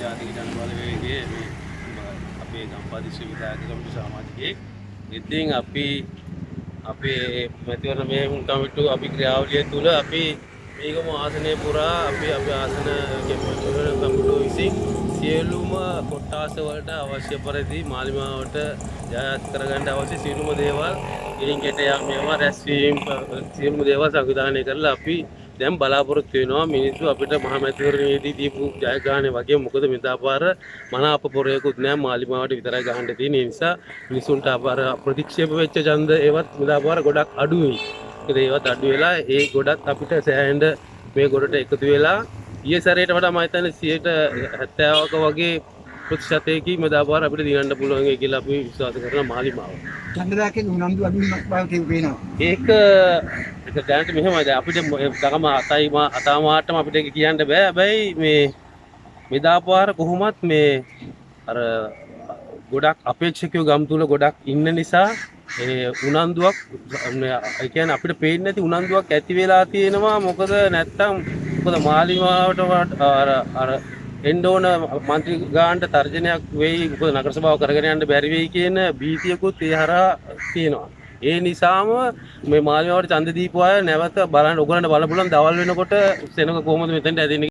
ජාතික ජනබලවේගයේ මේ අපේ ගම්පදිස්ත්‍රික්ක විධායක කමිටු සමාජිකයෙක්. ඉතින් අපි අපේ මැතිවරණ මෙහෙයුම් කමිටු අපි ක්‍රියාවලිය තුළ අපි මේකම ආසනය පුරා අපි ආසන මැතිවරණ කමිටුව විසින් සියලුම කොට්ටාස වලට අවශ්‍ය පරිදි මාලිමාවට ජයත් කරගන්න අවශ්‍ය සියලුම දේවල් ඉරින් ගෙට යාම මේවා රැස්වීම සියලුම දේවල් සංවිධානය කරලා අපි දැන් බලාපොරොත්තු වෙනවා මිනිස්සු අපිට මහ මැතිවරණයේදී දීපු ජයග්‍රහණය වගේ මොකද මෙදාපාර මන අපපොරයකුත් නෑ මාලිමාවට විතරයි ගහන්න තියෙන නිසා මිනිසුන්ට අපාර ප්‍රතික්ෂේප වෙච්ච ඡන්ද ඒවත් මෙදාපාර ගොඩක් අඩුයි. ඒවත් අඩු වෙලා ඒ ගොඩක් අපිට සෑහෙන මේ ගොඩට එකතු වෙලා ඊයේ සැරේට වඩා මම හිතන්නේ 70ක වගේ ප්‍රතිශතයකින් මෙදාපාර අපිට දිනන්න පුළුවන් කියලා අපි විශ්වාස කරන මාලිමාව. ඡන්දදායකයන් උනන්දු අඩු වීමක් බව කියවෙනවා. ඒක දැනට මෙහෙමයි දැන් අපිට දකම 7යි මාටම අපිට ඒක කියන්න බෑ. හැබැයි මේ මෙදාපාර කොහොමත් මේ අර ගොඩක් අපේක්ෂකයෝ ගම් තුල ගොඩක් ඉන්න නිසා ඒ උනන්දුවක් ඒ කියන්නේ අපිට පේන්නේ නැති උනන්දුවක් ඇති වෙලා තියෙනවා. මොකද නැත්තම් මොකද මාලිමාවට අර එන්න ඕන മന്ത്രി ගානට තර්ජනයක් වෙයි. මොකද නගර සභාව කරගෙන යන්න බැරි වෙයි කියන භීතියකුත් ඒ හරහා තියෙනවා. ඒ නිසාම මේ මාලිමාවට ඡන්ද දීපු අය නැවත බලන්න ඔයගලන්ට බලන්න පුළුවන් දවල් වෙනකොට සෙනඟ කොහොමද මෙතෙන්ට ඇදෙන්නේ